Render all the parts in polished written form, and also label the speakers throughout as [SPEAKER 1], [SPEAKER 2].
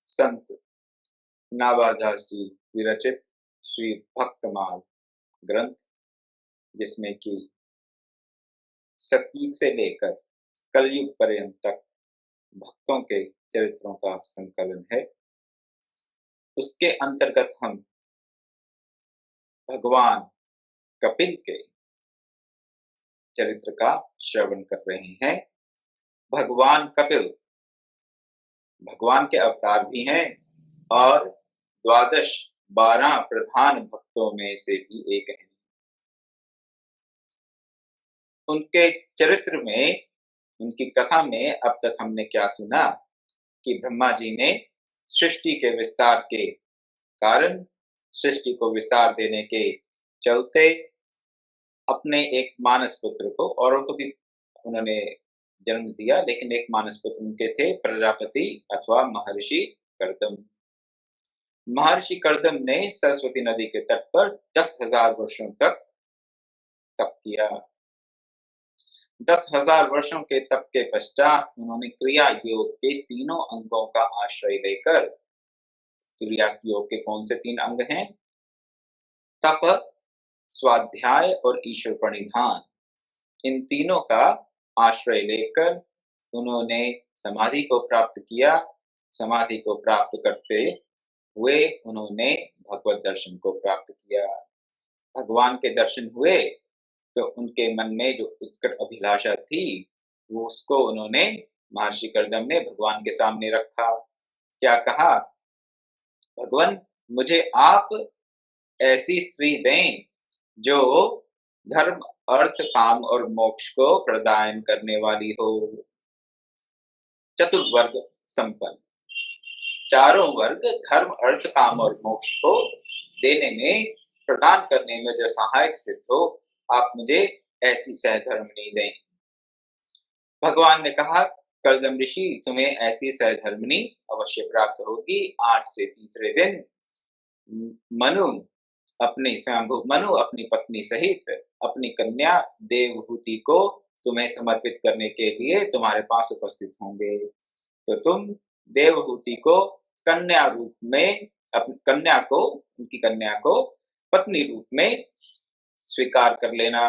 [SPEAKER 1] संत नावादास जी विरचित श्री भक्तमाल ग्रंथ, जिसमें कि सतयुग से लेकर कलयुग पर्यंत तक भक्तों के चरित्रों का संकलन है। उसके अंतर्गत हम भगवान कपिल के चरित्र का श्रवण कर रहे हैं। भगवान कपिल भगवान के अवतार भी हैं और 12 प्रधान भक्तों में से भी एक हैं। उनके चरित्र में, उनकी कथा में अब तक हमने क्या सुना कि ब्रह्मा जी ने सृष्टि के विस्तार के कारण, सृष्टि को विस्तार देने के चलते अपने एक मानस पुत्र को, औरों को भी उन्होंने जन्म दिया, लेकिन एक मानस पुत्र उनके थे, प्रजापति अथवा महर्षि कर्दम। महर्षि कर्दम ने सरस्वती नदी के तट पर 10,000 वर्षों तक तप किया। 10,000 वर्षों के तप के पश्चात उन्होंने क्रिया योग के तीनों अंगों का आश्रय लेकर, क्रिया योग के कौन से 3 अंग हैं? तप, स्वाध्याय और ईश्वर प्रणिधान। इन तीनों का आश्रय लेकर उन्होंने समाधि को प्राप्त किया। समाधि को प्राप्त करते हुए उन्होंने भगवत दर्शन को प्राप्त किया। भगवान के दर्शन हुए तो उनके मन में जो उत्कट अभिलाषा थी, वो उसको उन्होंने, महर्षि कर्दम ने भगवान के सामने रखा। क्या कहा? भगवान, मुझे आप ऐसी स्त्री दें जो धर्म, अर्थ, काम और मोक्ष को प्रदान करने वाली हो। चतुर्वर्ग संपन्न, चारों वर्ग धर्म, अर्थ, काम और मोक्ष को देने में, प्रदान करने में जो सहायक सिद्ध हो, आप मुझे ऐसी सहधर्मिणी दें। भगवान ने कहा, कर्दम ऋषि, तुम्हें ऐसी सहधर्मिणी अवश्य प्राप्त होगी। 8 से तीसरे दिन मनु अपनी पत्नी सहित अपनी कन्या देवहूति को तुम्हें समर्पित करने के लिए तुम्हारे पास उपस्थित होंगे। तो तुम देवहूति को कन्या रूप में, उनकी कन्या को पत्नी रूप में स्वीकार कर लेना।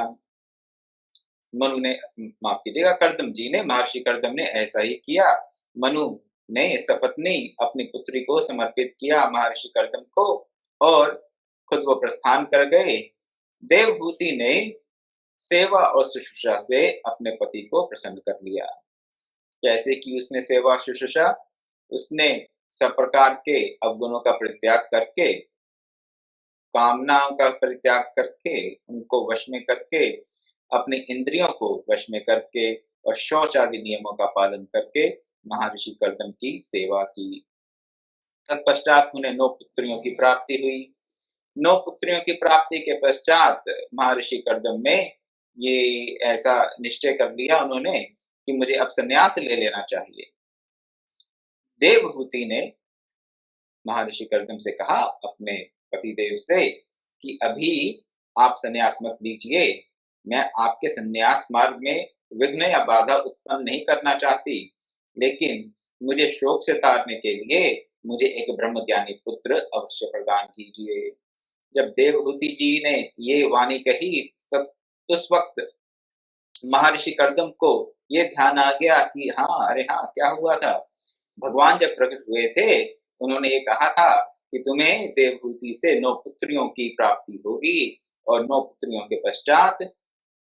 [SPEAKER 1] कर्दम जी ने, महर्षि कर्दम ने ऐसा ही किया। मनु ने सपत्नी अपनी पुत्री को समर्पित किया महर्षि कर्दम को और खुद वो प्रस्थान कर गए। देवहूति ने सेवा और शुश्रूषा से अपने पति को प्रसन्न कर लिया। कैसे की उसने सेवा शुश्रूषा? उसने सब प्रकार के अवगुणों का परित्याग करके, कामनाओं का परित्याग करके, उनको वश में करके, अपने इंद्रियों को वश में करके और शौच आदि नियमों का पालन करके महर्षि कर्दम की सेवा की। तत्पश्चात उन्हें 9 पुत्रियों की प्राप्ति हुई। 9 पुत्रियों की प्राप्ति के पश्चात महर्षि कर्दम ने ये ऐसा निश्चय कर लिया उन्होंने कि मुझे अब संन्यास ले लेना चाहिए। देवहूति ने महर्षि कर्दम से कहा, अपने पतिदेव से, कि अभी आप संन्यास मत लीजिए, मैं आपके संन्यास मार्ग में विघ्न या बाधा उत्पन्न नहीं करना चाहती, लेकिन मुझे शोक से तारने के लिए मुझे एक ब्रह्मज्ञानी पुत्र अवश्य प्रदान कीजिए। जब देवहूति जी ने ये वाणी कही, तब उस वक्त महर्षि कर्दम को ये ध्यान आ गया कि हाँ, अरे हाँ, क्या हुआ था? भगवान जब प्रकट हुए थे, उन्होंने ये कहा था कि तुम्हें देवहूति से 9 पुत्रियों की प्राप्ति होगी और 9 पुत्रियों के पश्चात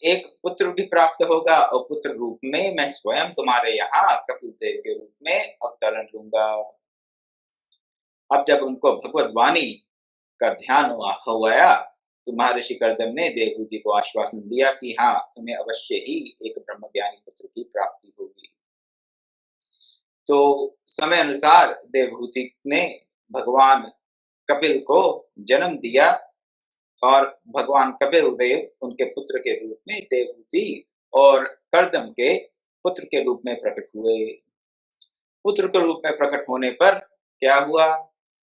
[SPEAKER 1] एक पुत्र भी प्राप्त होगा और पुत्र रूप में मैं स्वयं तुम्हारे यहाँ कपिल देव के रूप में अवतरण लूंगा। अब जब उनको भगवत वाणी का ध्यान हो गया तो महर्षि कर्दम ने देवहूति को आश्वासन दिया कि हाँ, तुम्हें अवश्य ही एक ब्रह्मज्ञानी पुत्र की प्राप्ति होगी। तो समय अनुसार देवहूति ने भगवान कपिल को जन्म दिया और भगवान कपिल देव उनके पुत्र के रूप में देवहूति और कर्दम के पुत्र के रूप में प्रकट हुए। पुत्र के रूप में प्रकट होने पर क्या हुआ?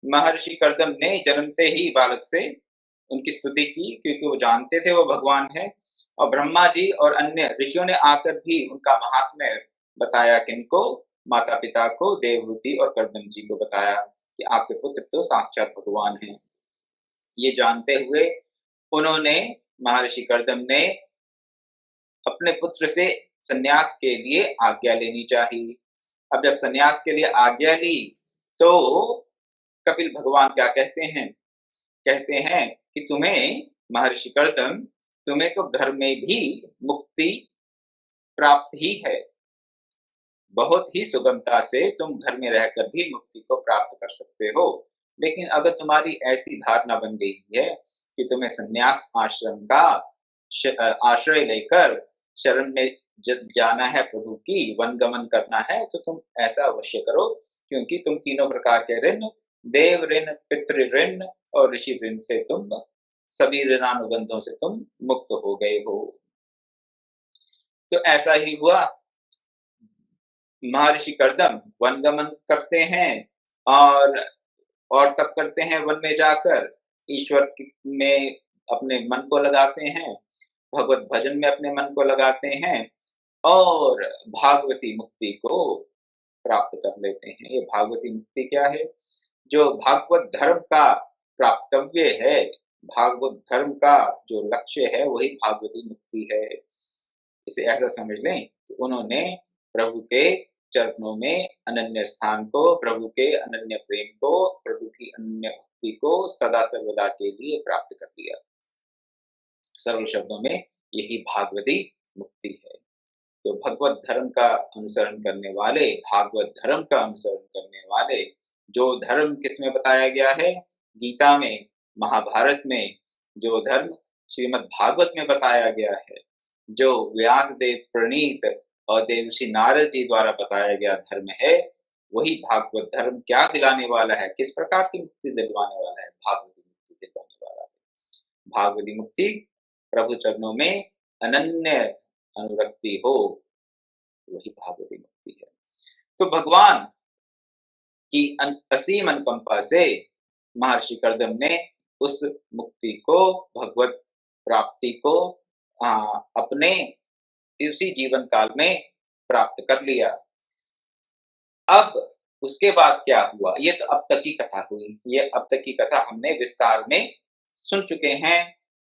[SPEAKER 1] महर्षि कर्दम ने जन्मते ही बालक से उनकी स्तुति की, क्योंकि वो जानते थे वो भगवान है। और ब्रह्मा जी और अन्य ऋषियों ने आकर भी उनका महात्म्य बताया किनको? माता पिता को, देवहूति और कर्दम जी को बताया कि आपके पुत्र तो साक्षात भगवान हैं। ये जानते हुए उन्होंने, महर्षि कर्दम ने अपने पुत्र से सन्यास के लिए आज्ञा लेनी चाहिए। अब जब सन्यास के लिए आज्ञा ली तो कपिल भगवान क्या कहते हैं? कहते हैं कि तुम्हें, महर्षि कर्दम, तुम्हें तो घर में भी मुक्ति प्राप्त ही है। बहुत ही सुगमता से तुम घर में रहकर भी मुक्ति को प्राप्त कर सकते हो। लेकिन अगर तुम्हारी ऐसी धारणा बन गई है कि तुम्हें सन्यास आश्रम का आश्रय लेकर शरण में जाना है, प्रभु की वनगमन करना है, तो तुम ऐसा अवश्य करो, क्योंकि तुम तीनों प्रकार के ऋण, देव ऋण, पितृ ऋण और ऋषि ऋण से तुम, सभी ऋणानुबंधों से तुम मुक्त हो गए हो। तो ऐसा ही हुआ। महर्षि कर्दम वनगमन करते हैं और तब करते हैं वन में जाकर, ईश्वर में अपने मन को लगाते हैं, भगवत भजन में अपने मन को लगाते हैं और भागवती मुक्ति को प्राप्त कर लेते हैं। ये भागवती मुक्ति क्या है? जो भागवत धर्म का प्राप्तव्य है, भागवत धर्म का जो लक्ष्य है, वही भागवती मुक्ति है। इसे ऐसा समझ लें कि उन्होंने प्रभु के चरणों में अनन्य स्थान को, प्रभु के अनन्य प्रेम को, प्रभु की अनन्य भक्ति को सदा सर्वदा के लिए प्राप्त कर लिया। सरल शब्दों में यही भागवती मुक्ति है। तो भगवत धर्म का अनुसरण करने वाले, भागवत धर्म का अनुसरण करने वाले, जो धर्म किसमें बताया गया है? गीता में, महाभारत में। जो धर्म श्रीमद् भागवत में बताया गया है, जो व्यासदेव प्रणीत और देवर्षि नारद जी द्वारा बताया गया धर्म है, वही भागवत धर्म क्या दिलाने वाला है? किस प्रकार की मुक्ति दिलवाने वाला है? भागवती मुक्ति दिलवाने वाला है। भागवती मुक्ति प्रभु चरणों में अनन्य अनुरक्ति हो, वही भागवती मुक्ति है। तो भगवान की असीम अनुकंपा से महर्षि कर्दम ने उस मुक्ति को, भगवत प्राप्ति को अपने इसी जीवन काल में प्राप्त कर लिया। अब उसके बाद क्या हुआ? ये तो अब तक की कथा हुई। ये अब तक की कथा हमने विस्तार में सुन चुके हैं।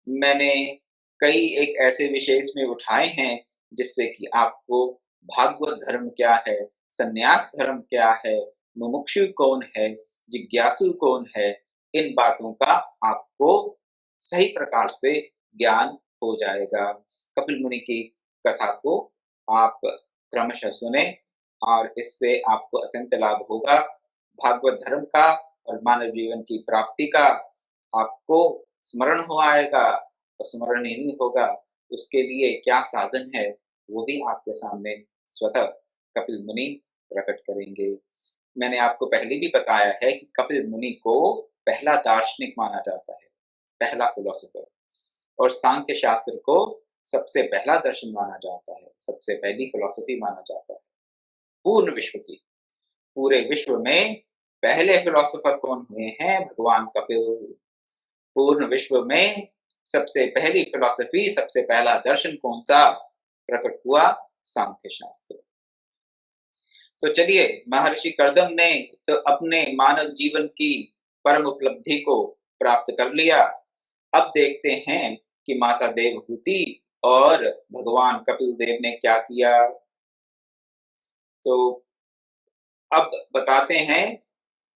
[SPEAKER 1] मैंने कई एक ऐसे विषय इसमें उठाए हैं जिससे कि आपको भागवत धर्म क्या है, संन्यास धर्म क्या है, मुमुक्षु कौन है, जिज्ञासु कौन है, इन बातों का आपको सही प्रकार से ज्ञान हो जाएगा। कपिल मुनि की कथा को आप क्रमशः सुने और इससे आपको अत्यंत लाभ होगा। भागवत धर्म का और मानव जीवन की प्राप्ति का आपको स्मरण हो आएगा, और स्मरण ही नहीं होगा, उसके लिए क्या साधन है वो भी आपके सामने स्वतः कपिल मुनि प्रकट करेंगे। मैंने आपको पहले भी बताया है कि कपिल मुनि को पहला दार्शनिक माना जाता है, पहला फिलोसोफर, और सांख्य शास्त्र को सबसे पहला दर्शन माना जाता है, सबसे पहली फिलॉसफी माना जाता है पूर्ण विश्व की। पूरे विश्व में पहले फिलोसोफर कौन हुए हैं? भगवान कपिल। पूर्ण विश्व में सबसे पहली फिलॉसफी, सबसे पहला दर्शन कौन सा प्रकट हुआ? सांख्य शास्त्र। तो चलिए, महर्षि कर्दम ने तो अपने मानव जीवन की परम उपलब्धि को प्राप्त कर लिया। अब देखते हैं कि माता देवहूति और भगवान कपिल देव ने क्या किया। तो अब बताते हैं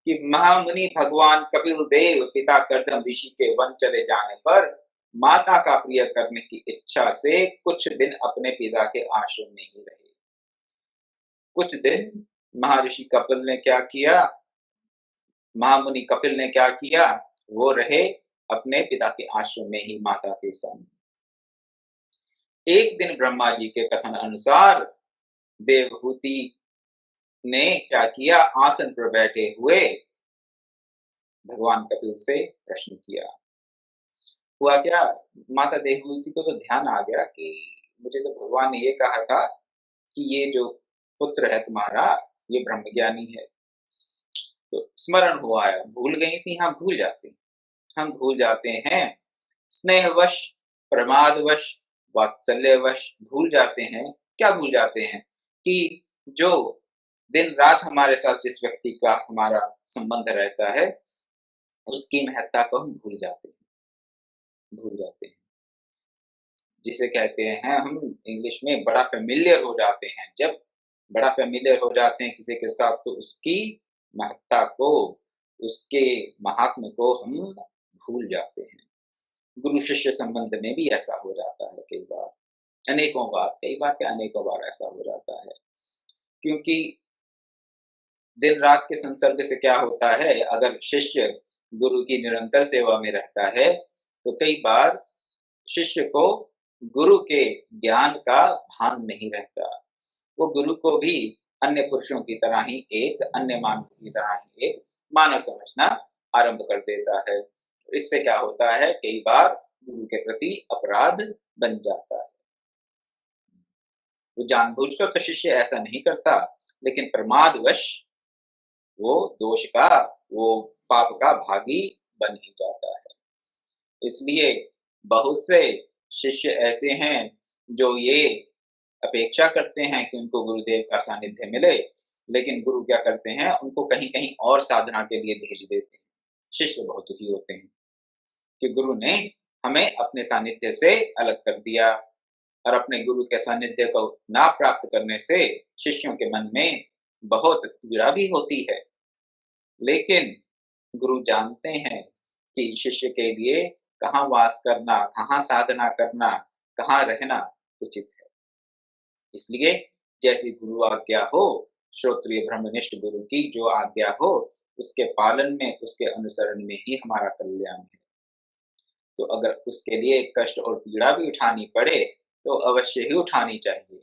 [SPEAKER 1] कि महामुनि भगवान कपिल देव पिता कर्दम ऋषि के वन चले जाने पर माता का प्रिय करने की इच्छा से कुछ दिन अपने पिता के आश्रम में ही रहे। कुछ दिन महर्षि कपिल ने क्या किया? महामुनि कपिल ने क्या किया? वो रहे अपने पिता के आश्रम में ही माता के संग। एक दिन ब्रह्मा जी के कथन अनुसार देवहूति ने क्या किया? आसन पर बैठे हुए भगवान कपिल से प्रश्न किया। हुआ क्या? माता देवहूति को तो ध्यान आ गया कि मुझे तो भगवान ने ये कहा था कि ये जो पुत्र है तुम्हारा, ये ब्रह्मज्ञानी है। तो स्मरण हुआ है, भूल गई थी, हम भूल जाते हैं, स्नेहवश, प्रमादवश, वात्सल्यवश भूल जाते हैं। क्या भूल जाते हैं? कि जो दिन रात हमारे साथ जिस व्यक्ति का हमारा संबंध रहता है, उसकी महत्ता को हम भूल जाते हैं। जिसे कहते हैं हम इंग्लिश में बड़ा फ़ैमिलियर हो जाते हैं। जब बड़ा फ़ैमिलियर हो जाते हैं किसी के साथ तो उसकी महत्ता को, उसके महात्म्य को हम भूल जाते हैं। गुरु-शिष्य संबंध में भी ऐसा हो जाता है कई बार, अनेकों बार, कई बार क्या अनेकों बार ऐसा हो जाता है। क्योंकि दिन-रात के संसर्ग से क्या होता है, अगर शिष्य गुरु की निरंतर सेवा में रहता है, तो कई बार शिष्य को गुरु के ज्ञान का भान नहीं रहता। वो गुरु को भी अन्य पुरुषों की तरह ही एक अन्य मानव की तरह ही एक मानव समझना आरंभ कर देता है। इससे क्या होता है, कई बार गुरु के प्रति अपराध बन जाता है। वो जानबूझकर तो शिष्य ऐसा नहीं करता, लेकिन प्रमादवश वो दोष का, वो पाप का भागी बन ही जाता है। इसलिए बहुत से शिष्य ऐसे हैं जो ये अपेक्षा करते हैं कि उनको गुरुदेव का सानिध्य मिले, लेकिन गुरु क्या करते हैं, उनको कहीं-कहीं और साधना के लिए भेज देते हैं। शिष्य बहुत दुखी होते हैं कि गुरु ने हमें अपने सानिध्य से अलग कर दिया, और अपने गुरु के सानिध्य को ना प्राप्त करने से शिष्यों के मन में बहुत पीड़ा भी होती है। लेकिन गुरु जानते हैं कि शिष्य के लिए कहाँ वास करना, कहाँ साधना करना, कहाँ रहना उचित है। इसलिए जैसी गुरु आज्ञा हो, श्रोत्रिय ब्रह्मनिष्ठ गुरु की जो आज्ञा हो, उसके पालन में, उसके अनुसरण में ही हमारा कल्याण है। तो अगर उसके लिए कष्ट और पीड़ा भी उठानी पड़े, तो अवश्य ही उठानी चाहिए।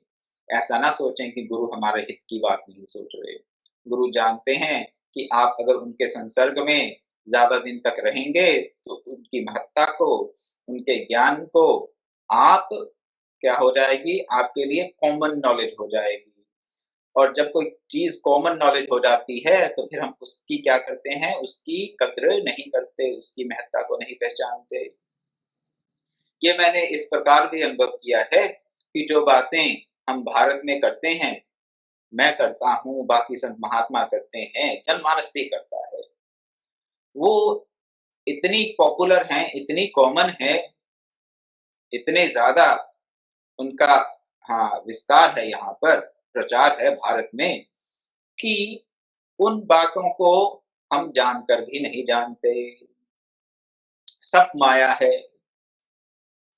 [SPEAKER 1] ऐसा ना सोचें कि गुरु हमारे हित की बात नहीं सोच रहे। गुरु जानते हैं कि आप अगर उनके संसर्ग में ज़्यादा दिन तक रहेंगे, तो उनकी महत्ता को, उनके ज्ञान को आप क्या हो जाएगी, आपके लिए कॉमन नॉलेज हो जाएगी। और जब कोई चीज़ कॉमन नॉलेज हो जाती है, तो फिर हम उसकी क्या करते हैं, उसकी कद्र नहीं करते, उसकी महत्ता को नहीं पहचानते। ये मैंने इस प्रकार भी अनुभव किया है कि जो बातें हम भारत में करते हैं, मैं करता हूँ, बाकी संत महात्मा करते हैं, जनमानस भी करता है। वो इतनी पॉपुलर हैं, इतनी कॉमन है, इतने ज़्यादा उनका विस्तार है यहाँ पर, प्रचार है भारत में, कि उन बातों को हम जानकर भी नहीं जानते। सब माया है,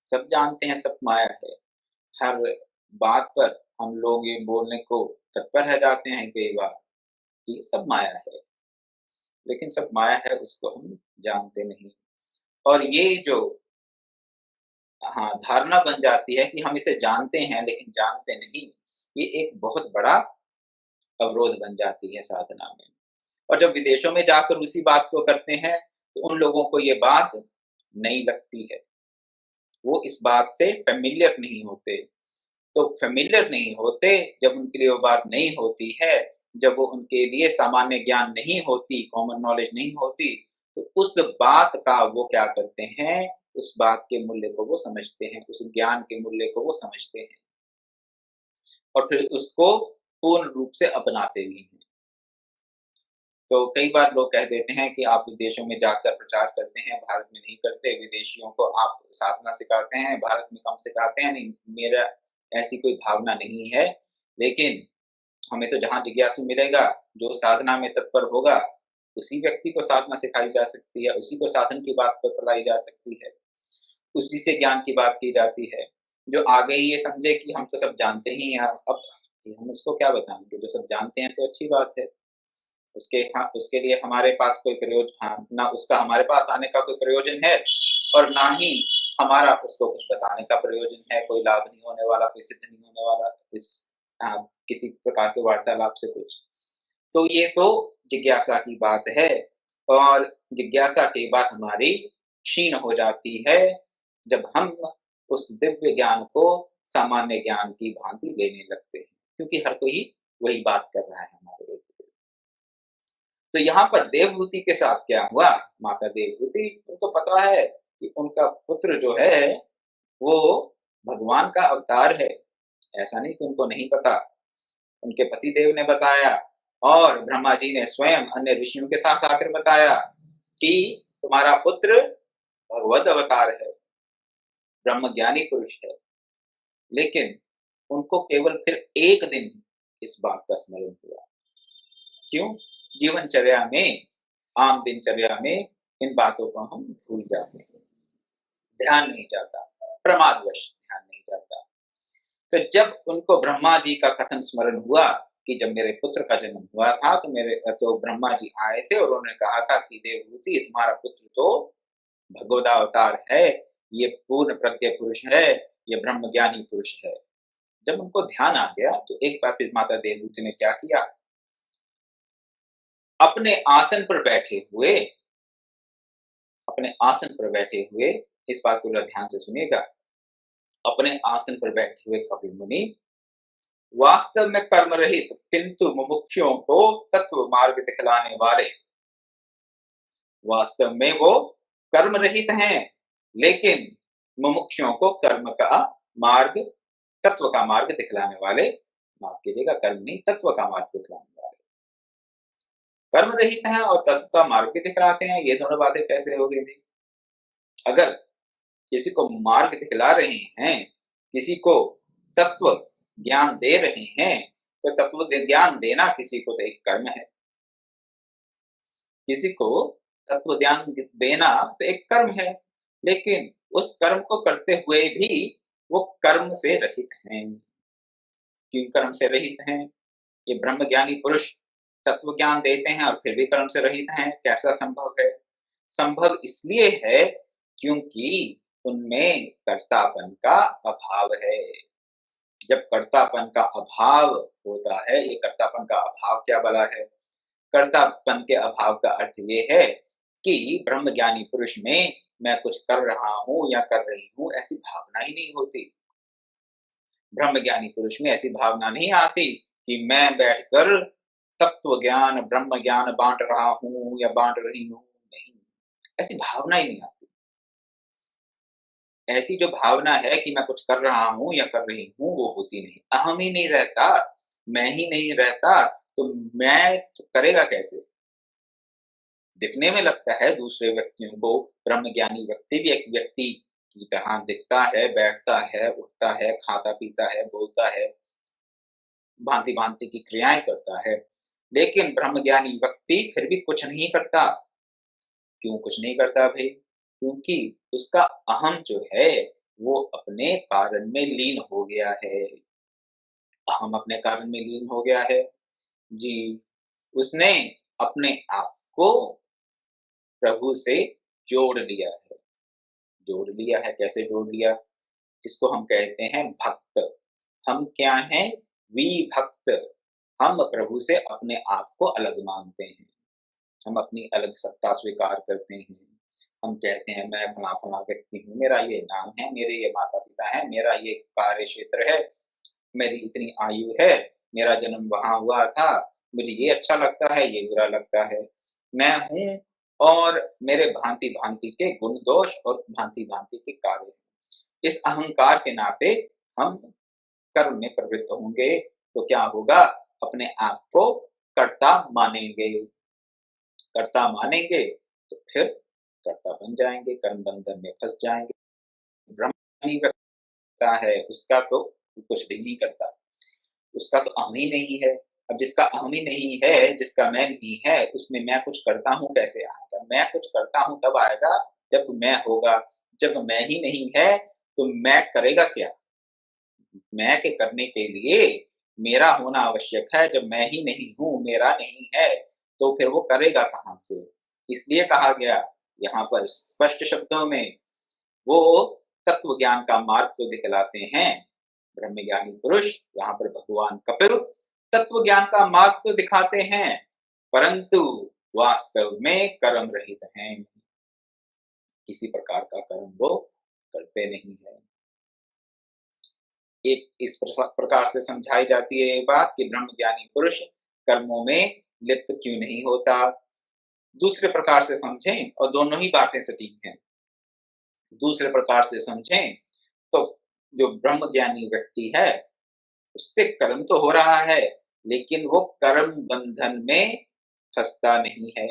[SPEAKER 1] सब जानते हैं सब माया है। हर बात पर हम लोग ये बोलने को तत्पर रह जाते हैं कई बार कि सब माया है, लेकिन सब माया है उसको हम जानते नहीं। और ये जो धारणा बन जाती है कि हम इसे जानते हैं लेकिन जानते नहीं, ये एक बहुत बड़ा अवरोध बन जाती है साधना में। और जब विदेशों में जाकर उसी बात को करते हैं, तो उन लोगों को ये बात नई लगती है। वो इस बात से फ़ैमिलियर नहीं होते। तो फ़ैमिलियर नहीं होते, जब उनके लिए वो बात नहीं होती है, जब वो उनके लिए सामान्य ज्ञान नहीं होती, कॉमन नॉलेज नहीं होती, तो उस बात का वो क्या करते हैं, उस बात के मूल्य को वो समझते हैं, उस ज्ञान के मूल्य को वो समझते हैं और फिर उसको पूर्ण रूप से अपनाते भी हैं। तो कई बार लोग कह देते हैं कि आप विदेशों में जाकर प्रचार करते हैं, भारत में नहीं करते, विदेशियों को आप साधना सिखाते हैं, भारत में कम सिखाते हैं, नहीं, मेरा ऐसी कोई भावना नहीं है। लेकिन हमें तो जहाँ जिज्ञासु मिलेगा, जो साधना में तत्पर होगा, उसी व्यक्ति को साधना सिखाई जा सकती है, उसी को साधन की बात बतलाई जा सकती है, उसी से ज्ञान की बात की जाती है। जो आगे ही ये समझे कि हम तो सब जानते ही हैं, अब हम उसको क्या बताएँगे, जो सब जानते हैं तो अच्छी बात है। उसके लिए हमारे पास कोई ना उसका हमारे पास आने का कोई प्रयोजन है और ना ही हमारा उसको कुछ बताने का प्रयोजन है, कोई लाभ नहीं होने वाला, कोई सिद्ध नहीं होने वाला इस किसी प्रकार के वार्तालाप से कुछ। तो ये तो जिज्ञासा की बात है और जिज्ञासा कई बार हमारी क्षीण हो जाती है, जब हम उस दिव्य ज्ञान को सामान्य ज्ञान की भांति लेने लगते हैं, क्योंकि हर कोई वही बात कर रहा है हमारे इर्द-गिर्द। तो यहाँ पर देवहूति के साथ क्या हुआ, माता देवहूति उनको पता है कि उनका पुत्र जो है, वो भगवान का अवतार है। ऐसा नहीं कि उनको नहीं पता। उनके पतिदेव ने बताया, और ब्रह्मा जी ने स्वयं अन्य ऋषियों के साथ आकर बताया कि तुम्हारा पुत्र भगवत अवतार है, ब्रह्म ज्ञानी पुरुष है। लेकिन उनको केवल फिर एक दिन इस बात का स्मरण हुआ। क्यों? जीवनचर्या में, आम दिनचर्या में इन बातों को हम भूल जाते हैं, ध्यान नहीं जाता, प्रमादवश ध्यान नहीं जाता। तो जब उनको ब्रह्मा जी का कथन स्मरण हुआ कि जब मेरे पुत्र का जन्म हुआ था तो ब्रह्मा जी आए थे और उन्होंने कहा था कि देवहूति तुम्हारा पुत्र तो भगवदावतार है, ये पूर्ण प्रज्ञ पुरुष है, ये ब्रह्म ज्ञानी पुरुष है। जब उनको ध्यान आ गया तो एक बार फिर माता देवहूति ने क्या किया, अपने आसन पर बैठे हुए, अपने आसन पर बैठे हुए, इस बात को ध्यान से सुनिएगा, अपने आसन पर बैठे हुए कपिल मुनि वास्तव में कर्म रहित किंतु मुमुक्षुओं को तत्व मार्ग दिखलाने वाले, वास्तव में वो कर्म रहित हैं, लेकिन मुमुक्षुओं को कर्म का मार्ग, तत्व का मार्ग दिखलाने वाले, माफ कीजिएगा कर्म नहीं, तत्व का मार्ग दिखलाने वाले, कर्म रहित हैं और तत्व का मार्ग भी दिखलाते हैं। ये दोनों बातें कैसे हो गई? अगर किसी को मार्ग दिखला रहे हैं, किसी को तत्व ज्ञान दे रहे हैं, तो तत्व ज्ञान देना किसी को तो एक कर्म है, किसी को तत्व ज्ञान देना तो एक कर्म है, लेकिन उस कर्म को करते हुए भी वो कर्म से रहित हैं। क्यों कर्म से रहित हैं? ये ब्रह्म ज्ञानी पुरुष तत्व ज्ञान देते हैं और फिर भी कर्म से रहित हैं, कैसा संभव है? संभव इसलिए है क्योंकि उनमें कर्तापन का अभाव है। जब कर्तापन का अभाव होता है, ये कर्तापन का अभाव क्या भला है? कर्तापन के अभाव का अर्थ ये है कि ब्रह्म ज्ञानी पुरुष में मैं कुछ कर रहा हूं या कर रही हूं ऐसी भावना ही नहीं होती। ब्रह्म ज्ञानी पुरुष में ऐसी भावना नहीं आती कि मैं बैठकर तत्व ज्ञान, ब्रह्म ज्ञान बांट रहा हूं या बांट रही हूं, नहीं, ऐसी भावना ही नहीं आती। ऐसी जो भावना है कि मैं कुछ कर रहा हूं या कर रही हूं, वो होती नहीं। अहम ही नहीं रहता, मैं ही नहीं रहता, तो मैं तो करेगा कैसे? दिखने में लगता है दूसरे व्यक्तियों को, ब्रह्म ज्ञानी व्यक्ति भी एक व्यक्ति की तरह दिखता है, बैठता है, उठता है, खाता पीता है, बोलता है, भांति भांति की क्रियाएं करता है, लेकिन ब्रह्म ज्ञानी व्यक्ति फिर भी कुछ नहीं करता। क्यों कुछ नहीं करता भाई? क्योंकि उसका अहम जो है वो अपने कारण में लीन हो गया है। अहम अपने कारण में लीन हो गया है जी। उसने अपने आप को प्रभु से जोड़ लिया है। जोड़ लिया है, कैसे जोड़ लिया? जिसको हम कहते हैं भक्त। हम क्या हैं? विभक्त। हम प्रभु से अपने आप को अलग मानते हैं, हम अपनी अलग सत्ता स्वीकार करते हैं। हम कहते हैं मैं फला-फला व्यक्ति हूँ, मेरा ये नाम है, मेरे ये माता-पिता हैं, मेरा ये कार्य क्षेत्र है, मेरी इतनी आयु है, मेरा जन्म वहाँ हुआ था, मुझे ये अच्छा लगता है, ये बुरा लगता है। मैं हूँ और मेरे भांति-भांति के गुण दोष और भांति-भांति के कार्य हैं। इस अहंकार के नाते हम कर्म में प्रवृत्त होंगे, तो क्या होगा? अपने आप को कर्ता मानेंगे। कर्ता मानेंगे तो फिर कर्ता बन जाएंगे, कर्म बंधन में फंस जाएंगे। ब्रह्म नहीं करता है, उसका तो कुछ भी नहीं करता, उसका तो अहम ही नहीं है। अब जिसका अहम ही नहीं है, जिसका मैं नहीं है, उसमें मैं कुछ करता हूँ कैसे आएगा? मैं कुछ करता हूँ तब आएगा जब मैं होगा। जब मैं ही नहीं है तो मैं करेगा क्या? मैं के करने के लिए मेरा होना आवश्यक है। जब मैं ही नहीं हूँ, मेरा नहीं है, तो फिर वो करेगा कहाँ से? इसलिए कहा गया यहाँ पर स्पष्ट शब्दों में, वो तत्व ज्ञान का मार्ग तो दिखलाते हैं ब्रह्म ज्ञानी पुरुष, यहाँ पर भगवान कपिल तत्व ज्ञान का मार्ग तो दिखाते हैं, परंतु वास्तव में कर्म रहित हैं। किसी प्रकार का कर्म वो करते नहीं है। एक इस प्रकार से समझाई जाती है ये बात कि ब्रह्म ज्ञानी पुरुष कर्मों में लिप्त क्यों नहीं होता। दूसरे प्रकार से समझें, और दोनों ही बातें सटीक हैं, दूसरे प्रकार से समझें तो जो ब्रह्म ज्ञानी व्यक्ति है उससे कर्म तो हो रहा है, लेकिन वो कर्म बंधन में फंसता नहीं है।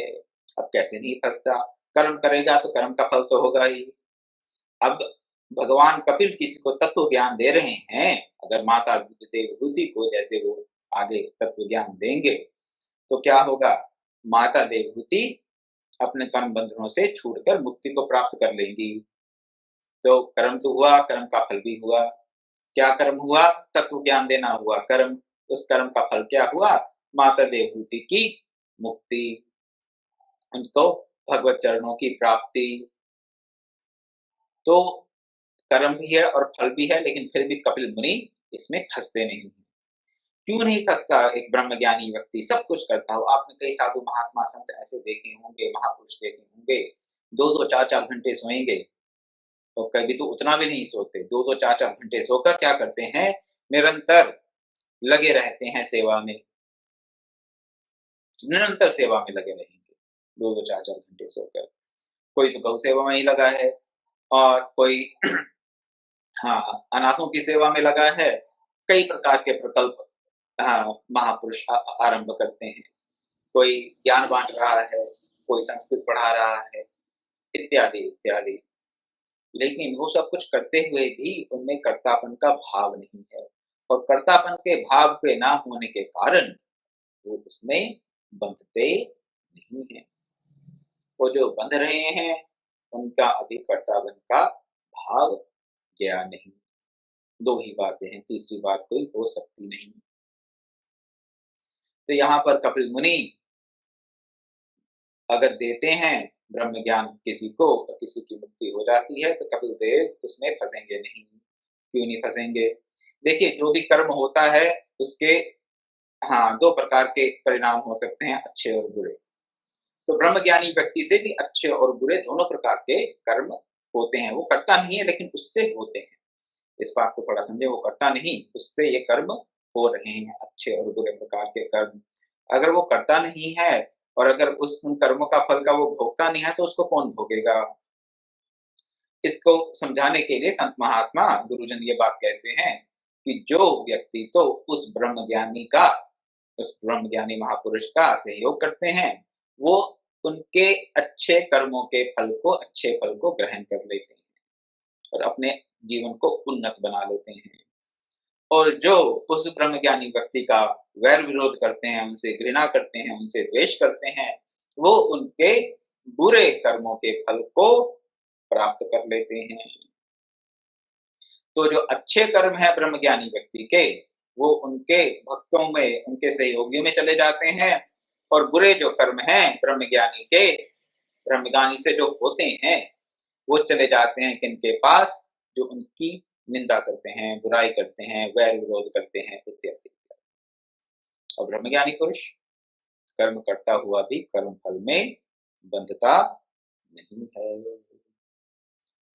[SPEAKER 1] अब कैसे नहीं फंसता? कर्म करेगा तो कर्म का फल तो होगा ही। अब भगवान कपिल किसी को तत्व ज्ञान दे रहे हैं, अगर माता देवहूति को जैसे वो आगे तत्व ज्ञान देंगे, तो क्या होगा? माता देवहूति अपने कर्म बंधनों से छूटकर मुक्ति को प्राप्त कर लेंगी। तो कर्म तो हुआ, कर्म का फल भी हुआ। क्या कर्म हुआ? तत्व ज्ञान देना हुआ कर्म। उस कर्म का फल क्या हुआ? माता देवहूति की मुक्ति, उनको भगवत चरणों की प्राप्ति। तो कर्म भी है और फल भी है, लेकिन फिर भी कपिल मुनि इसमें फंसते नहीं। क्यों नहीं फंसता? एक ब्रह्मज्ञानी व्यक्ति सब कुछ करता हो। आपने कई साधु महात्मा संत ऐसे देखे होंगे, महापुरुष देखे होंगे, 2-2 4-4 घंटे सोएंगे और कभी तो उतना भी नहीं सोते। 2-2 4-4 घंटे सोकर क्या करते हैं? निरंतर लगे रहते हैं सेवा में, निरंतर सेवा में लगे रहेंगे 2-2 4-4 घंटे सोकर। कोई तो गौ सेवा में ही लगा है और कोई हाँ, अनाथों की सेवा में लगा है। कई प्रकार के प्रकल्प हाँ, महापुरुष आरंभ करते हैं। कोई ज्ञान बांट रहा है, कोई संस्कृत पढ़ा रहा है, इत्यादि इत्यादि। लेकिन वो सब कुछ करते हुए भी उनमें कर्तापन का भाव नहीं है, और कर्तापन के भाव के ना होने के कारण वो उसमें बंधते नहीं हैं। वो जो बंध रहे हैं, उनका अभी कर्तापन का भाव गया नहीं। 2 ही बातें हैं, तीसरी बात कोई हो सकती नहीं। तो यहाँ पर कपिल मुनि अगर देते हैं ब्रह्म ज्ञान किसी को तो किसी की मुक्ति हो जाती है, तो कपिल देव उसमें फंसेंगे नहीं। क्यों नहीं फंसेंगे? देखिए, जो भी कर्म होता है उसके हाँ, 2 प्रकार के परिणाम हो सकते हैं, अच्छे और बुरे। तो ब्रह्मज्ञानी व्यक्ति से भी अच्छे और बुरे दोनों प्रकार के कर्म होते हैं। वो करता नहीं है, लेकिन उससे होते हैं। इस बात को थोड़ा समझे, वो करता नहीं, उससे ये कर्म हो रहे हैं, अच्छे और बुरे प्रकार के कर्म। अगर वो करता नहीं है और अगर उन कर्मों का फल का वो भोगता नहीं है, तो उसको कौन भोगेगा? इसको समझाने के लिए संत महात्मा गुरुजन ये बात कहते हैं कि जो व्यक्ति तो उस ब्रह्मज्ञानी का, उस ब्रह्मज्ञानी महापुरुष का सहयोग करते हैं, वो उनके अच्छे कर्मों के फल को, अच्छे फल को ग्रहण कर लेते हैं और अपने जीवन को उन्नत बना लेते हैं। और जो उस ब्रह्मज्ञानी व्यक्ति का वैर विरोध करते हैं, उनसे घृणा करते हैं, उनसे द्वेष करते हैं, वो उनके बुरे कर्मों के फल को प्राप्त कर लेते हैं। तो जो अच्छे कर्म है ब्रह्मज्ञानी व्यक्ति के, वो उनके भक्तों में, उनके सहयोगियों में चले जाते हैं, और बुरे जो कर्म हैं ब्रह्मज्ञानी के, ब्रह्मज्ञानी से जो होते हैं, वो चले जाते हैं किनके पास? जो उनकी निंदा करते हैं, बुराई करते हैं, वैर विरोध करते हैं, इत्यादि। और ब्रह्मज्ञानी पुरुष कर्म करता हुआ भी कर्म फल में बंधता नहीं है।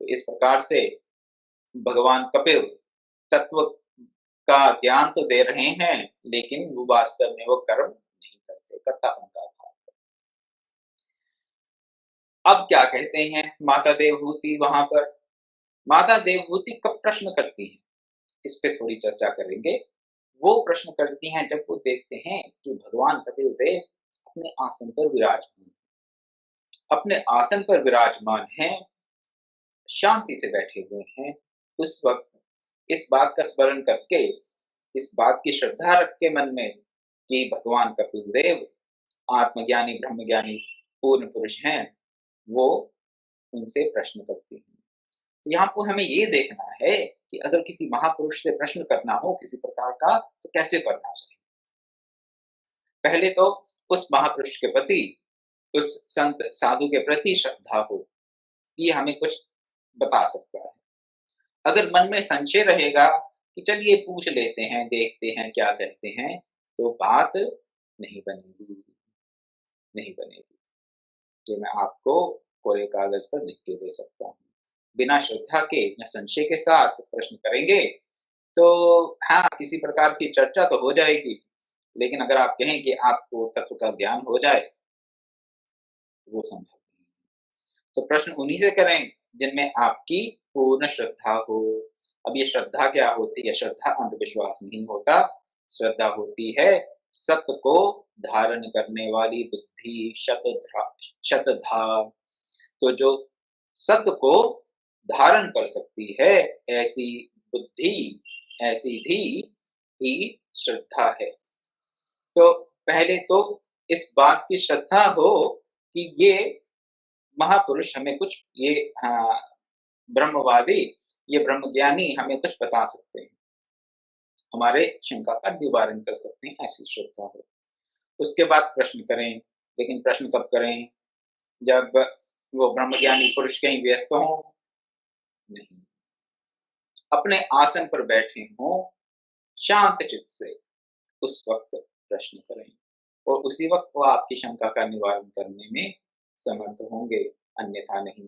[SPEAKER 1] तो इस प्रकार से भगवान कपिल तत्व का ज्ञान तो दे रहे हैं, लेकिन वो वास्तव में वो कर्म नहीं करते, कर्तापन का भाव। अब क्या कहते हैं माता देवहूति वहां पर? माता देवहूति कब प्रश्न करती हैं, इस पे थोड़ी चर्चा करेंगे। वो प्रश्न करती हैं जब वो देखते हैं कि भगवान कपिल देव अपने आसन पर विराजमान, अपने आसन पर विराजमान हैं, शांति से बैठे हुए हैं। उस वक्त इस बात का स्मरण करके, इस बात की श्रद्धा रख के मन में कि भगवान कपिल देव आत्मज्ञानी ब्रह्मज्ञानी पूर्ण पुरुष हैं, वो उनसे प्रश्न करती हैं। तो यहाँ को हमें ये देखना है कि अगर किसी महापुरुष से प्रश्न करना हो किसी प्रकार का, तो कैसे करना चाहिए। पहले तो उस महापुरुष के प्रति, उस संत साधु के प्रति श्रद्धा हो, ये हमें कुछ बता सकता है। अगर मन में संशय रहेगा कि चलिए पूछ लेते हैं, देखते हैं क्या कहते हैं, तो बात नहीं बनेगी, नहीं बनेगी। ये मैं आपको कोरे कागज पर लिख के दे सकता हूँ। बिना श्रद्धा के या संशय के साथ प्रश्न करेंगे तो हाँ, किसी प्रकार की चर्चा तो हो जाएगी, लेकिन अगर आप कहें कि आपको तत्व का ज्ञान हो जाए, तो वो संभव नहीं। तो प्रश्न उन्हीं से करें जिनमें आपकी पूर्ण श्रद्धा हो। अब ये श्रद्धा क्या होती है? श्रद्धा अंधविश्वास नहीं होता। श्रद्धा होती है सत को धारण करने वाली बुद्धि शतधा। तो जो सत को धारण कर सकती है, ऐसी बुद्धि, ऐसी धी ही श्रद्धा है। तो पहले तो इस बात की श्रद्धा हो कि ये महापुरुष हमें कुछ, ये ब्रह्मवादी, ये ब्रह्मज्ञानी हमें कुछ बता सकते हैं, हमारे शंका का निवारण कर सकते हैं, ऐसी श्रद्धा हो। उसके बाद प्रश्न करें, लेकिन प्रश्न कब करें? जब वो ब्रह्मज्ञानी पुरुष कहीं व्यस्त हों? नहीं, अपने आसन पर बैठे हों, शांत चित्त से, उस वक्त प्रश्न करें और उसी वक्त वो आपकी शंका का निवारण करने में समर्थ होंगे, अन्यथा नहीं।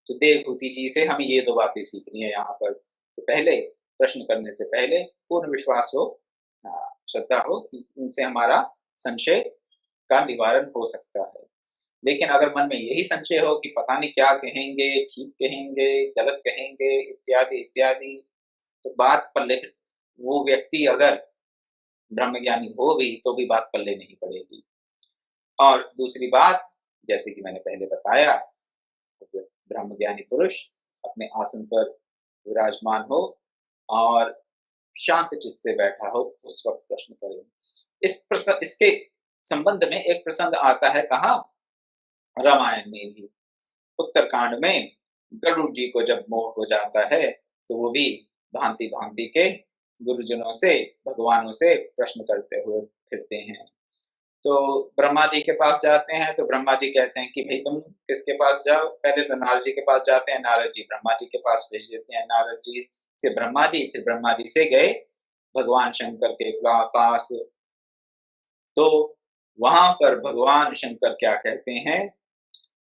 [SPEAKER 1] तो देवहूति जी से हमें ये 2 बातें सीखनी है यहाँ पर। तो पहले प्रश्न करने से पहले पूर्ण विश्वास हो, श्रद्धा हो कि इनसे हमारा संशय का निवारण हो सकता है। लेकिन अगर मन में यही संशय हो कि पता नहीं क्या कहेंगे, ठीक कहेंगे, गलत कहेंगे, इत्यादि इत्यादि, तो बात पल्ले, वो व्यक्ति अगर ब्रह्मज्ञानी हो भी तो भी बात पल्ले नहीं पड़ेगी। और दूसरी बात, जैसे कि मैंने पहले बताया, ब्रह्मज्ञानी पुरुष अपने आसन पर विराजमान हो और शांत चित्त से बैठा हो, उस वक्त प्रश्न करें। इसके संबंध में एक प्रसंग आता है, कहाँ? रामायण में भी। उत्तरकांड में गरुड़ जी को जब मोह हो जाता है, तो वो भी भांति भांति के गुरुजनों से, भगवानों से प्रश्न करते हुए फिरते हैं। तो ब्रह्मा जी के पास जाते हैं, तो ब्रह्मा जी कहते हैं कि भाई तुम किसके पास जाओ? पहले तो नारद जी के पास जाते हैं, नारद जी ब्रह्मा जी के पास भेज देते हैं, नारद जी से ब्रह्मा जी, फिर ब्रह्मा जी से गए भगवान शंकर के पास। तो वहां पर भगवान शंकर क्या कहते हैं?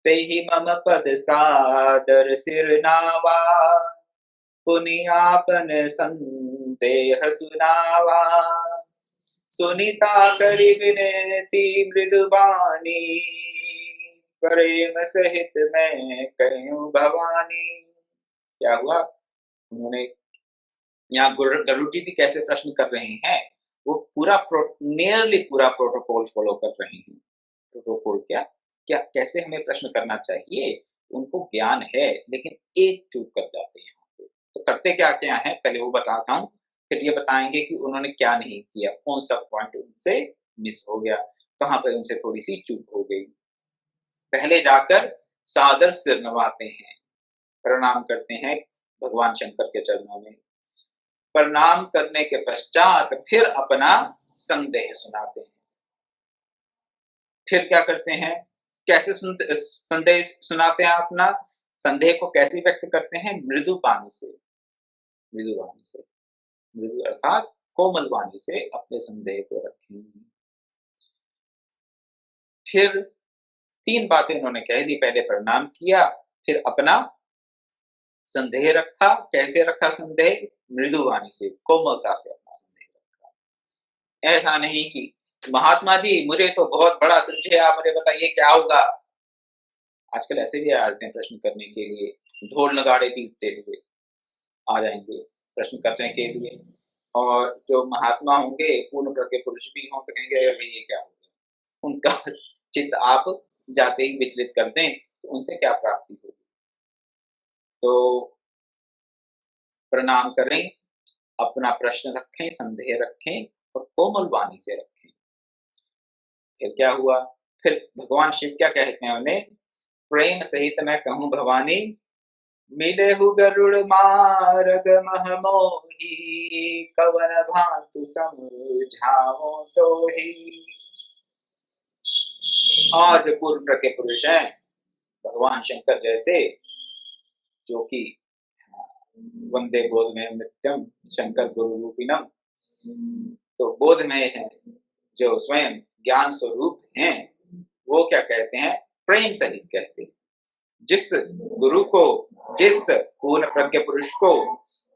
[SPEAKER 1] तेहि मम पद सादर सिर नावा, पुनियापन संदेह सुनावा, सुनीता करि विनती मृदुबानी, प्रेम सहित मैं कहूं भवानी। क्या हुआ? उन्होंने यहाँ गरुड़ जी भी कैसे प्रश्न कर रहे हैं, वो पूरा नियरली पूरा प्रोटोकॉल फॉलो कर रहे हैं। प्रोटोकॉल क्या क्या कैसे हमें प्रश्न करना चाहिए, उनको ज्ञान है, लेकिन एक चूक कर जाते हैं यहाँ पे। तो करते क्या क्या है, पहले वो बताता हूँ, फिर ये बताएंगे कि उन्होंने क्या नहीं किया, कौन सा पॉइंट उनसे मिस हो गया, कहाँ पे उनसे थोड़ी सी चूक हो गई। पहले जाकर सादर सिर नवाते हैं, प्रणाम करते हैं भगवान शंकर के चरणों में। प्रणाम करने के पश्चात फिर अपना संदेह सुनाते हैं। फिर क्या करते हैं? कैसे संदेह सुनाते हैं? अपना संदेह को कैसे व्यक्त करते हैं? मृदु वाणी से, मृदु वाणी से, मृदु अर्थात कोमल वाणी से अपने संदेह को रखें। फिर 3 बातें उन्होंने कह दी, पहले प्रणाम किया, फिर अपना संदेह रखा। कैसे रखा संदेह? मृदु वाणी से, कोमलता से अपना संदेह रखा। ऐसा नहीं कि महात्मा जी मुझे तो बहुत बड़ा संशय, आप मुझे बताइए क्या होगा। आजकल ऐसे भी आते हैं प्रश्न करने के लिए, ढोल नगाड़े पीटते हुए आ जाएंगे प्रश्न करने के लिए। और जो महात्मा होंगे, पूर्ण प्रज्ञ पुरुष भी हों, तो कहेंगे अरे ये क्या हो गया। उनका चित्त आप जाते ही विचलित कर दें तो उनसे क्या प्राप्ति होगी। तो प्रणाम करें, अपना प्रश्न रखें, संदेह रखें और कोमल वाणी से रखें। फिर क्या हुआ? फिर भगवान शिव क्या कहते हैं उन्हें? प्रेम सहित मैं कहूं भवानी, मिले हु गरुड़ मार्ग मह मोही, कवन भांतु समझाओ तो ही। और जो पूर्ण प्रज्ञ पुरुष हैं, भगवान शंकर जैसे, जो कि वंदे बोध में नित्यम शंकर गुरु रूपिणम, तो बोध में है, जो स्वयं ज्ञान स्वरूप हैं, वो क्या कहते हैं? प्रेम सहित कहते हैं। जिस गुरु को, जिस पूर्ण प्रज्ञ पुरुष को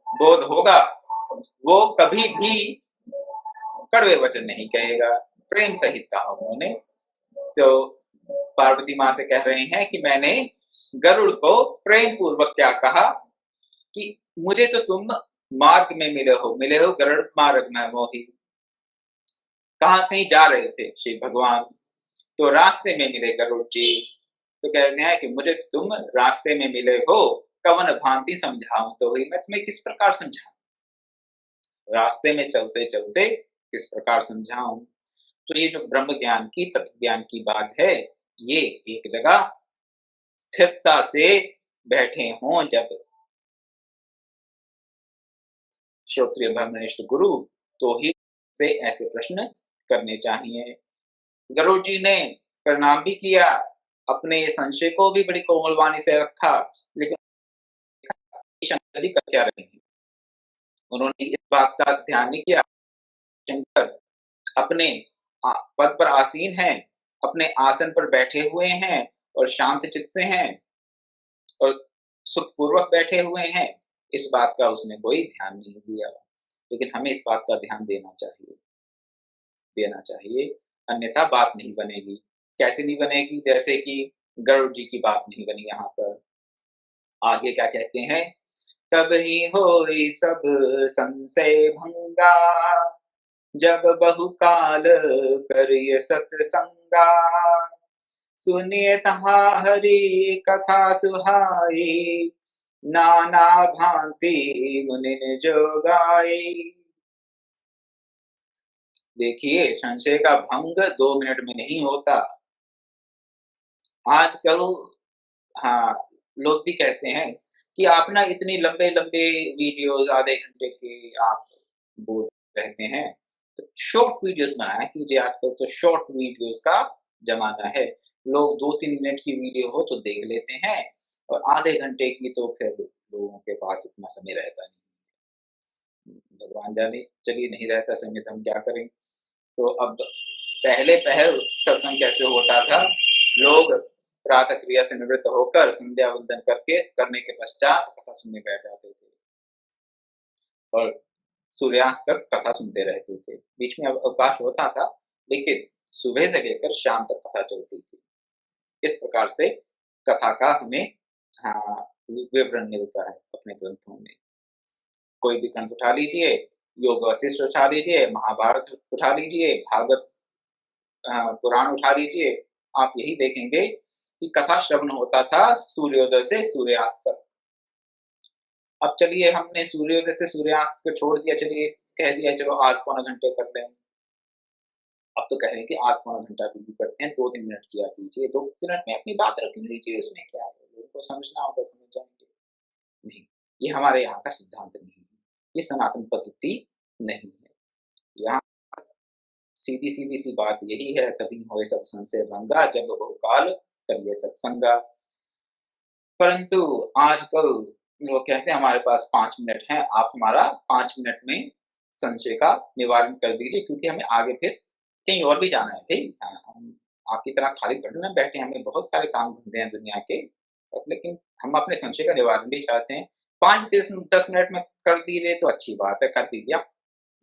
[SPEAKER 1] बोध होगा, वो कभी भी कड़वे वचन नहीं कहेगा, प्रेम सहित कहा उन्होंने। तो पार्वती माँ से कह रहे हैं कि मैंने गरुड़ को प्रेम पूर्वक क्या कहा कि मुझे तो तुम मार्ग में मिले हो गरुड़ मार्ग में मोही, कहाँ कहीं जा रहे थे शिव भगवान, तो रास्ते में मिले गरुड़ जी। तो कहते हैं कि मुझे तुम रास्ते में मिले हो, कवन भांति समझाऊं तो ही, मैं तुम्हें किस प्रकार समझाऊं, रास्ते में चलते चलते किस प्रकार समझाऊं। तो ये जो ब्रह्म ज्ञान की, तत्व ज्ञान की बात है, ये एक जगह स्थिरता से बैठे हों जब श्रोत्रिय ब्रह्मनिष्ठ गुरु, तो ही से ऐसे प्रश्न करने चाहिए। गरुड़ जी ने प्रणाम भी किया, अपने संशय को भी बड़ी कोमल वाणी से रखा, लेकिन शंकर जी कर क्या रहे हैं, उन्होंने इस बात का ध्यान नहीं किया। शंकर अपने पद पर आसीन हैं, अपने आसन पर बैठे हुए हैं और शांत चित्त से हैं और सुखपूर्वक बैठे हुए हैं, इस बात का उसने कोई ध्यान नहीं दिया। लेकिन हमें इस बात का ध्यान देना चाहिए, अन्यथा बात नहीं बनेगी। कैसे नहीं बनेगी? जैसे कि गरुड़ जी की बात नहीं बनी यहाँ पर। आगे क्या कहते हैं? तब ही होई सब संशय भंगा, जब बहुकाल करिय सतसंगा, सुनिए तहा हरि कथा सुहाई, नाना भांति मुनिन जो गाई। देखिए, संशय का भंग 2 मिनट में नहीं होता। आजकल हाँ, लोग भी कहते हैं कि आप ना इतनी लंबे-लंबे वीडियोज़ आधे घंटे के आप वो रहते हैं, तो शॉर्ट वीडियोज़ बनाया कीजिए। आजकल तो शॉर्ट वीडियोज़ का ज़माना है। लोग 2-3 मिनट की वीडियो हो तो देख लेते हैं और आधे घंटे की तो फिर लोगों के पास इतना समय रहता नहीं। भगवान जाने, चलिए नहीं रहता समय तो हम क्या करें? तो अब पहले पहल सत्संग कैसे होता था? लोग प्रातः क्रिया से निवृत्त होकर संध्या वंदन करने के पश्चात कथा सुनने बैठ जाते थे और सूर्यास्त तक कथा सुनते रहते थे। बीच में अवकाश होता था, लेकिन सुबह से लेकर शाम तक कथा चलती थी। इस प्रकार से कथा का हमें हाँ, विवरण मिलता है अपने ग्रंथों में। कोई भी ग्रंथ उठा लीजिए, योग वशिष्ठ उठा लीजिए, महाभारत उठा लीजिए, भागवत पुराण उठा लीजिए, आप यही देखेंगे कि कथा श्रवण होता था सूर्योदय से सूर्यास्त तक। अब चलिए हमने सूर्योदय से सूर्यास्त को छोड़ दिया, चलिए कह दिया चलो आध पौना घंटे कर लें। अब तो कह रहे हैं कि आध पौना घंटा भी करते हैं, 2-3 मिनट किया कीजिए, 2 मिनट में अपनी बात रख लीजिए, उसमें क्या है? लोगों को समझना होगा, समझ जाएँगे। नहीं, ये हमारे यहाँ का सिद्धांत नहीं है, ये सनातन पद्धति नहीं है। यहाँ सीधी-सीधी सी बात यही है, तभी होए सब संशय भंगा, जब बहुकाल करिए सत्संगा। परंतु आजकल लोग कहते हैं हमारे पास 5 मिनट हैं, आप हमारा 5 मिनट में संशय का निवारण कर दीजिए, क्योंकि हमें आगे फिर कहीं और भी जाना है भई। हम आपकी तरह खाली थोड़ी ना बैठे हैं, हमें बहुत सारे काम-धंधे हैं दुनिया के। लेकिन हम अपने संशय का निवारण भी चाहते हैं। 5-10 मिनट में कर दीजिए तो अच्छी बात है, कर दीजिए आप।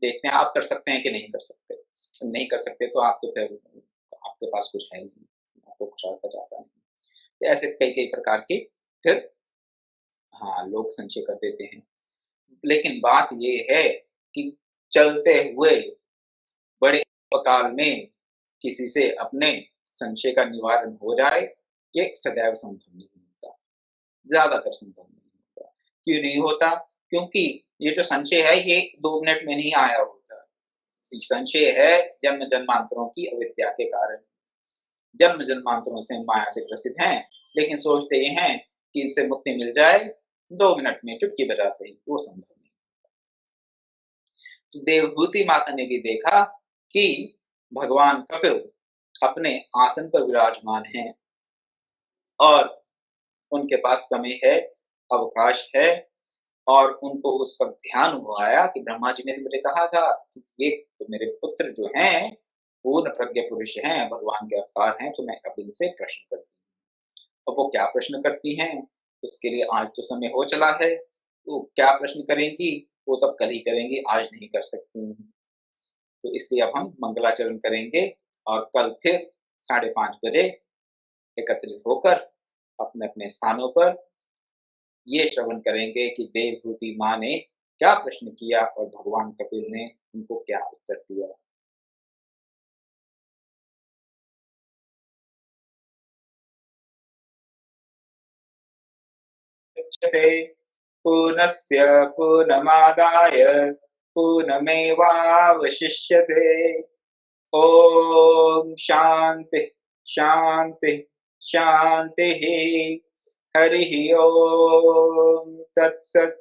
[SPEAKER 1] देखते हैं आप कर सकते हैं कि नहीं कर सकते। नहीं कर सकते तो आप तो फिर आपके पास कुछ है ही नहीं, आपको कुछ आता जाता नहीं। तो ऐसे कई-कई प्रकार के फिर हाँ, लोग संशय कर देते हैं। लेकिन बात ये है कि चलते हुए बड़े अल्पकाल में किसी से अपने संशय का निवारण हो जाए, ये सदैव संभव नहीं होता, ज़्यादातर संभव नहीं होता। क्यों नहीं होता? क्योंकि ये जो संशय है ये 2 मिनट में नहीं आया होता। संशय है जन्म-जन्मांतरों की अविद्या के कारण। जन्म-जन्मांतरों से माया से ग्रसित हैं, लेकिन सोचते ये हैं कि इससे मुक्ति मिल जाए, 2 मिनट में चुटकी बजाते ही, वो संभव नहीं। तो देवहूति माता ने भी देखा कि भगवान कपिल अपने आसन पर विराजमान हैं और उनके पास समय है, अवकाश है और उनको उस वक़्त ध्यान वो आया कि ब्रह्मा जी ने तो मुझे कहा था कि ये तो मेरे पुत्र जो हैं, पूर्ण प्रज्ञ पुरुष हैं, भगवान के अवतार हैं, तो मैं अब इनसे प्रश्न करती हूँ। अब वो क्या प्रश्न करती हैं, उसके लिए आज तो समय हो चला है, तो क्या प्रश्न करेंगी, वो तब कल ही करेंगी, आज नहीं कर सकती हैं। तो इसलिए अब हम मंगलाचरण करेंगे और कल फिर 5:30 बजे एकत्रित होकर अपने-अपने स्थानों पर ये श्रवण करेंगे कि देवहूति माँ ने क्या प्रश्न किया और भगवान कपिल ने उनको क्या उत्तर दिया। मुच्यते पूर्णस्य पूर्णमादाय पूर्णमेवावशिष्यते। ॐ शान्तिः शान्तिः शान्तिः। हरिः ॐ तत्सत्।